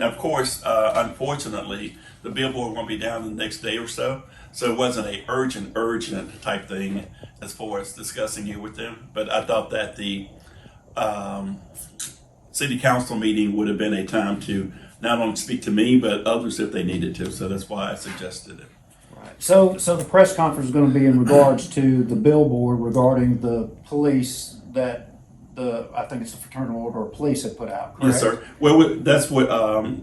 Now, of course, unfortunately, the billboard won't be down the next day or so. So it wasn't a urgent type thing as far as discussing it with them. But I thought that the city council meeting would have been a time to not only speak to me, but others if they needed to. So that's why I suggested it. Right. So the press conference is going to be in regards to the billboard regarding the police that I think it's the Fraternal Order of Police had put out. Correct? Yes, sir. Well, that's what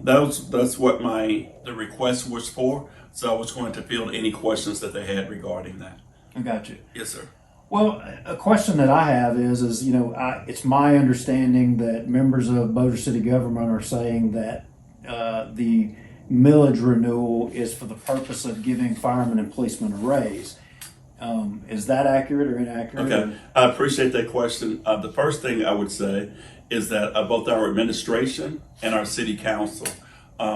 that's what the request was for. So I was going to field any questions that they had regarding that. I got you. Yes, sir. Well, a question that I have is it's my understanding that members of Bossier City government are saying that the millage renewal is for the purpose of giving firemen and policemen a raise. Is that accurate or inaccurate? Okay, I appreciate that question. The first thing I would say is that both our administration and our city council,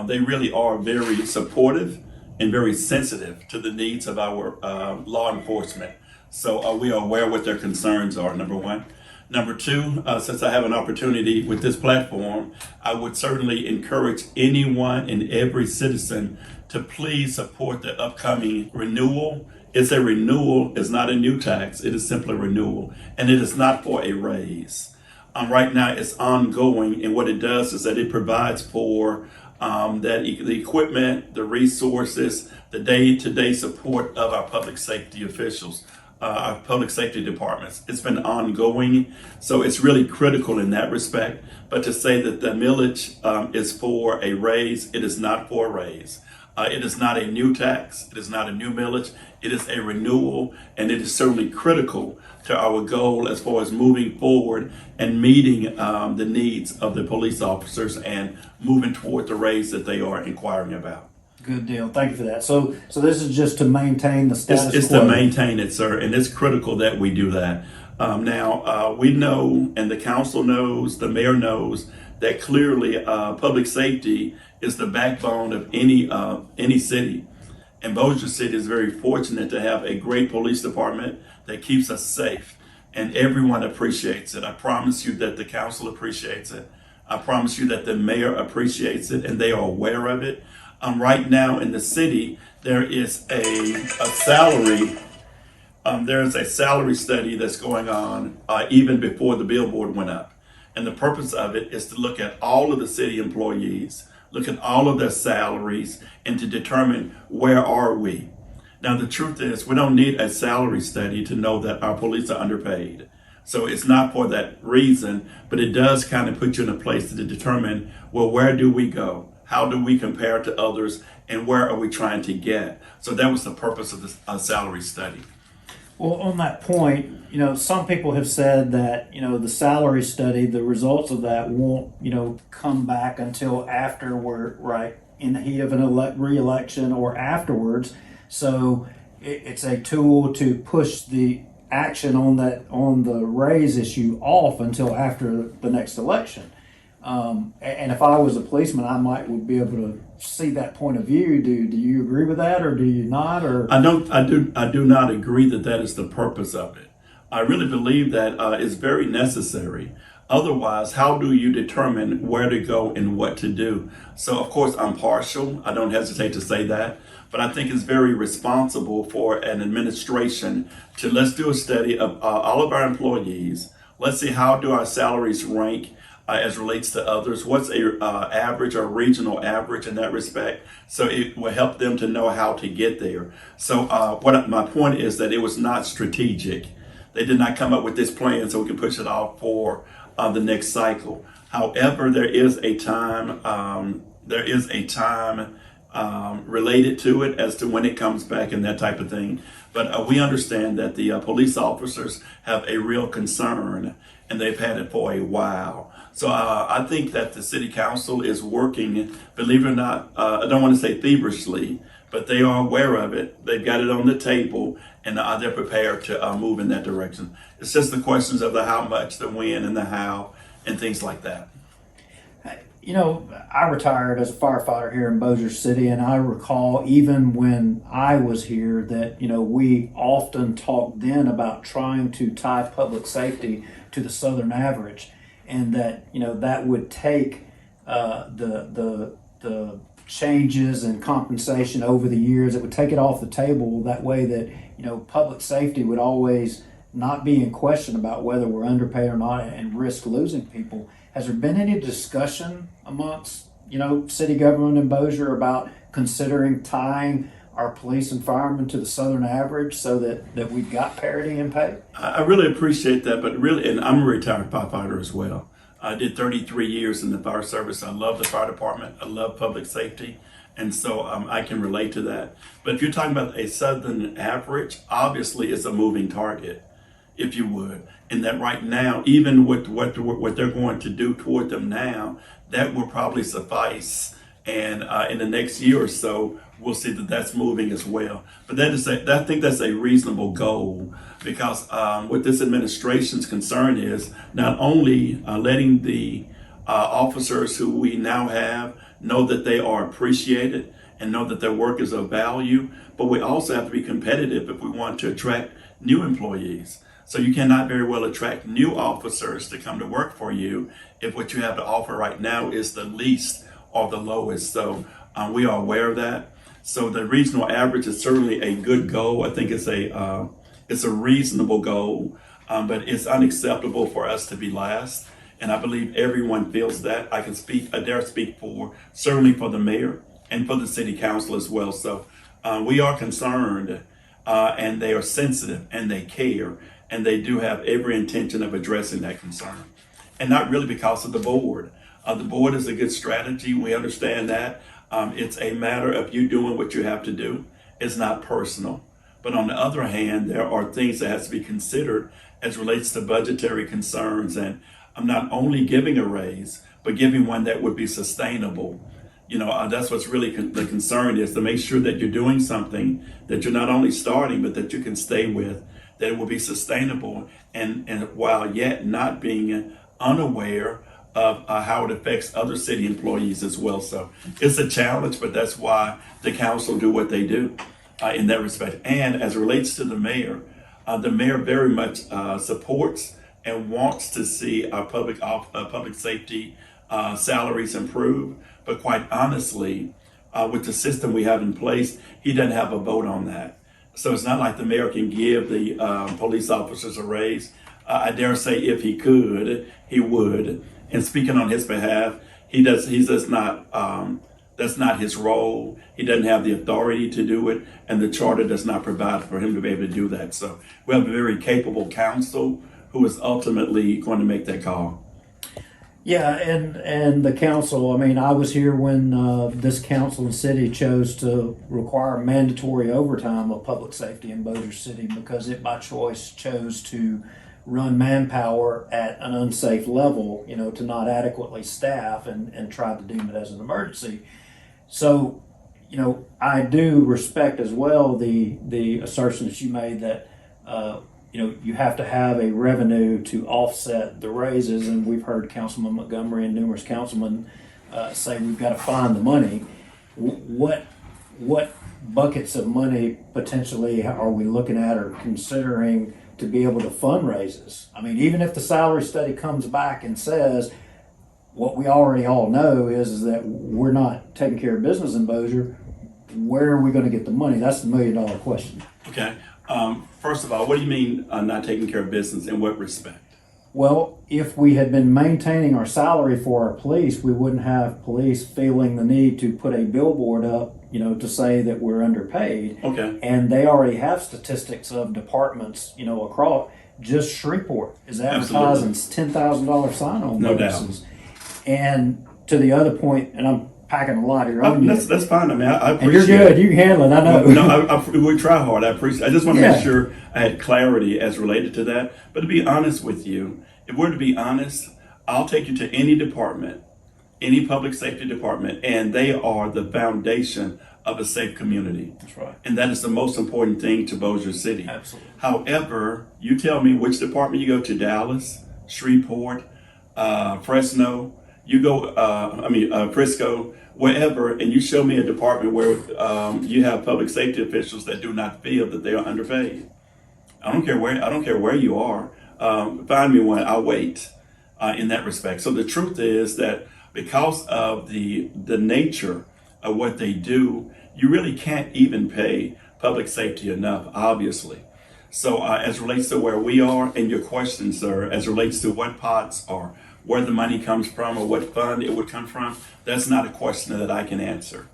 they really are very supportive and very sensitive to the needs of our law enforcement. So we are aware what their concerns are, number one. Number two, since I have an opportunity with this platform, I would certainly encourage anyone and every citizen to please support the upcoming renewal. It's a renewal, it's not a new tax, it is simply renewal, and it is not for a raise. Right now it's ongoing, and what it does is that it provides for the equipment, the resources, the day-to-day support of our public safety officials, our public safety departments. It's been ongoing, so it's really critical in that respect. But to say that the millage is for a raise, it is not for a raise. It is not a new tax. It is not a new millage. It is a renewal, and it is certainly critical to our goal as far as moving forward and meeting the needs of the police officers and moving toward the raise that they are inquiring about. Good deal. Thank you for that. So this is just to maintain the status It's quo. to maintain it, sir, and it's critical that we do that. Now, we know, and the council knows, the mayor knows, that clearly public safety is the backbone of any city. And Bossier City is very fortunate to have a great police department that keeps us safe. And everyone appreciates it. I promise you that the council appreciates it. I promise you that the mayor appreciates it, and they are aware of it. Right now in the city, there is a salary. There is a salary study that's going on even before the billboard went up. And the purpose of it is to look at all of the city employees, look at all of their salaries, and to determine where are we. Now, the truth is we don't need a salary study to know that our police are underpaid. So it's not for that reason, but it does kind of put you in a place to determine, well, where do we go? How do we compare to others, and where are we trying to get? So that was the purpose of the salary study. Well, on that point, some people have said that, the salary study, the results of that won't, come back until after we're right in the heat of an re-election or afterwards. So it's a tool to push the action on the raise issue off until after the next election. And if I was a policeman, would be able to see that point of view. Do you agree with that, or do you not? Or I do not agree that is the purpose of it. I really believe that it's very necessary. Otherwise, how do you determine where to go and what to do? So, of course, I'm partial. I don't hesitate to say that. But I think it's very responsible for an administration to let's do a study of all of our employees. Let's see how do our salaries rank as relates to others. What's a average or regional average in that respect? So it will help them to know how to get there. So my point is that it was not strategic. They did not come up with this plan so we can push it off for the next cycle. However, there is a time related to it as to when it comes back and that type of thing. But we understand that the police officers have a real concern, and they've had it for a while. So I think that the city council is working, believe it or not, I don't want to say feverishly, but they are aware of it. They've got it on the table, and they're prepared to move in that direction. It's just the questions of the how much, the when, and the how, and things like that. I retired as a firefighter here in Bossier City, and I recall even when I was here that, we often talked then about trying to tie public safety to the Southern average, and that, that would take the the changes in compensation over the years. It would take it off the table that way that, public safety would always not be in question about whether we're underpaid or not and risk losing people. Has there been any discussion amongst, city government in Bossier about considering tying our police and firemen to the Southern average so that we've got parity in pay? I really appreciate that, but really, and I'm a retired firefighter as well. I did 33 years in the fire service. I love the fire department. I love public safety. And so I can relate to that. But if you're talking about a Southern average, obviously it's a moving target, if you would. And that right now, even with what they're going to do toward them now, that will probably suffice. And in the next year or so, we'll see that that's moving as well. But I think that's a reasonable goal, because what this administration's concern is not only letting the officers who we now have know that they are appreciated and know that their work is of value, but we also have to be competitive if we want to attract new employees. So you cannot very well attract new officers to come to work for you if what you have to offer right now is the least or the lowest. So we are aware of that. So the regional average is certainly a good goal. I think it's a reasonable goal, but it's unacceptable for us to be last. And I believe everyone feels that. I dare speak certainly for the mayor and for the city council as well. So we are concerned, and they are sensitive, and they care, and they do have every intention of addressing that concern. And not really because of the board. The board is a good strategy. We understand that. It's a matter of you doing what you have to do. It's not personal. But on the other hand, there are things that has to be considered as relates to budgetary concerns. And I'm not only giving a raise, but giving one that would be sustainable. That's what's really the concern, is to make sure that you're doing something that you're not only starting, but that you can stay with, that it will be sustainable, and while yet not being unaware of how it affects other city employees as well. So it's a challenge, but that's why the council do what they do in that respect. And as it relates to the mayor very much supports and wants to see our public safety salaries improve. But quite honestly, with the system we have in place, he doesn't have a vote on that. So it's not like the mayor can give the police officers a raise. I dare say if he could, he would. And speaking on his behalf, he does not, that's not his role. He doesn't have the authority to do it, and the charter does not provide for him to be able to do that. So we have a very capable council who is ultimately going to make that call. Yeah, and the council, I was here when this council and city chose to require mandatory overtime of public safety in Bossier City because it by choice chose to run manpower at an unsafe level, to not adequately staff and tried to deem it as an emergency. So, I do respect as well the assertion that you made that, you have to have a revenue to offset the raises, and we've heard Councilman Montgomery and numerous councilmen say we've got to find the money. What buckets of money potentially are we looking at or considering to be able to fund raises? Even if the salary study comes back and says what we already all know is that we're not taking care of business in Bossier, where are we going to get the money? That's the $1 million question. Okay. First of all, what do you mean not taking care of business? In what respect? Well, if we had been maintaining our salary for our police, we wouldn't have police feeling the need to put a billboard up, to say that we're underpaid. Okay. And they already have statistics of departments, across. Just Shreveport is advertising $10,000 sign-on bonuses. And to the other point, and I'm packing a lot here on you. That's fine. I appreciate it. And you're good. You can handle it. I know. No, we try hard. I appreciate it. I just want to make sure I had clarity as related to that. But to be honest with you, if we're to be honest, I'll take you to any department, any public safety department, and they are the foundation of a safe community. That's right. And that is the most important thing to Bossier City. Absolutely. However, you tell me which department you go to: Dallas, Shreveport, Fresno, Frisco, wherever, and you show me a department where you have public safety officials that do not feel that they are underpaid. I don't care where you are. Find me one. I'll wait in that respect. So the truth is that because of the nature of what they do, you really can't even pay public safety enough, obviously. So as it relates to where we are and your question, sir, as it relates to what pots or where the money comes from or what fund it would come from, that's not a question that I can answer.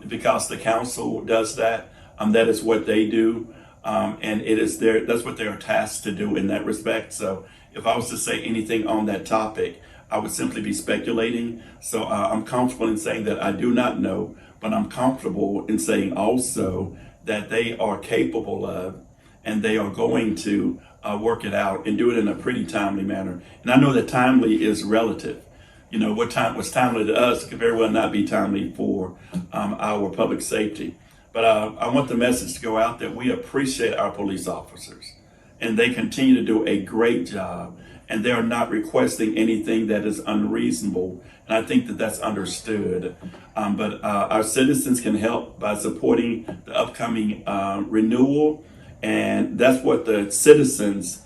Because the council does that, that is what they do. And that's what they are tasked to do in that respect. So if I was to say anything on that topic, I would simply be speculating. So I'm comfortable in saying that I do not know, but I'm comfortable in saying also that they are capable of, and they are going to work it out and do it in a pretty timely manner. And I know that timely is relative. You know, what time was timely to us could very well not be timely for our public safety. But I want the message to go out that we appreciate our police officers, and they continue to do a great job, and they are not requesting anything that is unreasonable. And I think that that's understood. But our citizens can help by supporting the upcoming renewal, and that's what the citizens'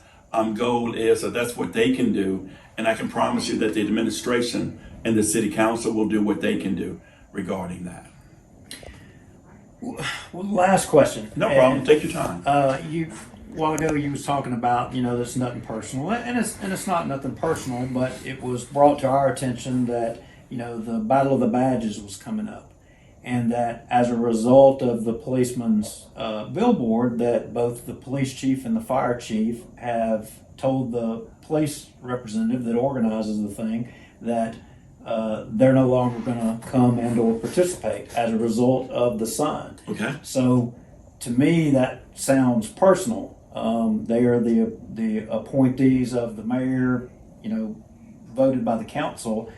goal is, so that's what they can do. And I can promise you that the administration and the city council will do what they can do regarding that. Well, last question. No problem. Take your time. A while ago you was talking about, there's nothing personal, and it's not nothing personal, but it was brought to our attention that, the Battle of the Badges was coming up, and that as a result of the policeman's billboard, that both the police chief and the fire chief have told the police representative that organizes the thing that they're no longer going to come and or participate as a result of the sign. Okay. So to me, that sounds personal. They are the appointees of the mayor, voted by the council.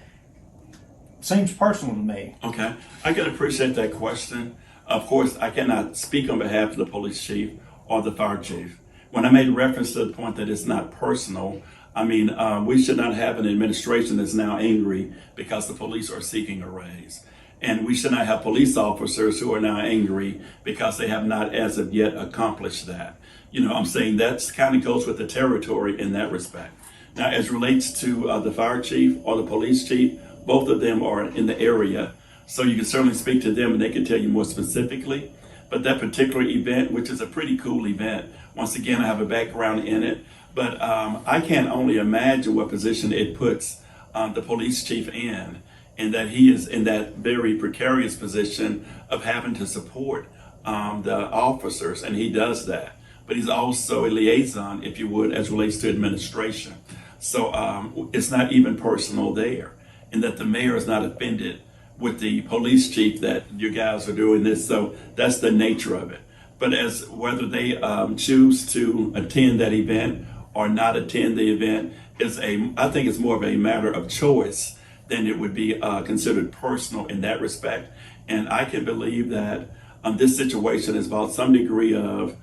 Seems personal to me. Okay. I can appreciate that question. Of course, I cannot speak on behalf of the police chief or the fire chief. When I made reference to the point that it's not personal, I mean, we should not have an administration that's now angry because the police are seeking a raise. And we should not have police officers who are now angry because they have not as of yet accomplished that. I'm saying that kind of goes with the territory in that respect. Now, as relates to the fire chief or the police chief, both of them are in the area. So you can certainly speak to them and they can tell you more specifically. But that particular event, which is a pretty cool event, once again, I have a background in it. But I can only imagine what position it puts the police chief in that he is in that very precarious position of having to support the officers, and he does that. But he's also a liaison, if you would, as relates to administration. So it's not even personal there, in that the mayor is not offended with the police chief that you guys are doing this. So that's the nature of it. But as whether they choose to attend that event or not attend the event I think it's more of a matter of choice than it would be considered personal in that respect. And I can believe that this situation is about some degree of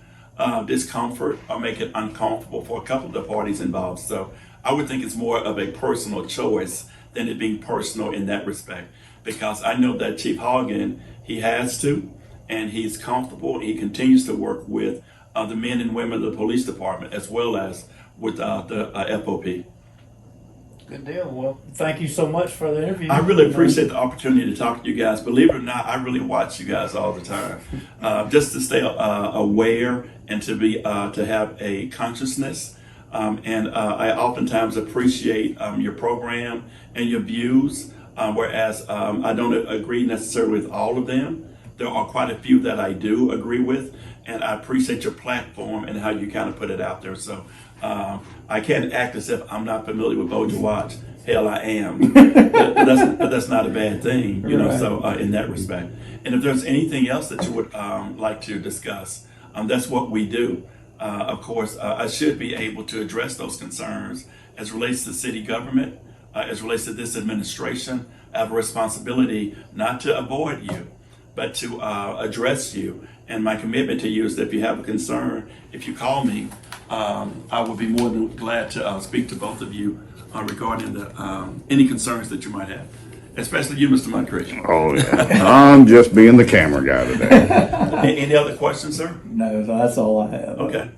discomfort or make it uncomfortable for a couple of the parties involved. So I would think it's more of a personal choice than it being personal in that respect. Because I know that Chief Hogan, he has to, and he's comfortable. He continues to work with the men and women of the police department as well as with the FOP. Good deal. Well, thank you so much for the interview. I really appreciate the opportunity to talk to you guys. Believe it or not, I really watch you guys all the time, just to stay aware and to be to have a consciousness. And I oftentimes appreciate your program and your views, whereas I don't agree necessarily with all of them. There are quite a few that I do agree with, and I appreciate your platform and how you kind of put it out there. So I can't act as if I'm not familiar with Bossier Watch. Hell, I am. but that's not a bad thing, Right. So in that respect. And if there's anything else that you would like to discuss, that's what we do. Of course, I should be able to address those concerns as relates to city government, as relates to this administration. I have a responsibility not to avoid you, but to address you. And my commitment to you is that if you have a concern, if you call me, I will be more than glad to speak to both of you regarding any concerns that you might have, especially you, Mr. Montgomery. Oh, yeah. I'm just being the camera guy today. Any other questions, sir? No, that's all I have. Okay.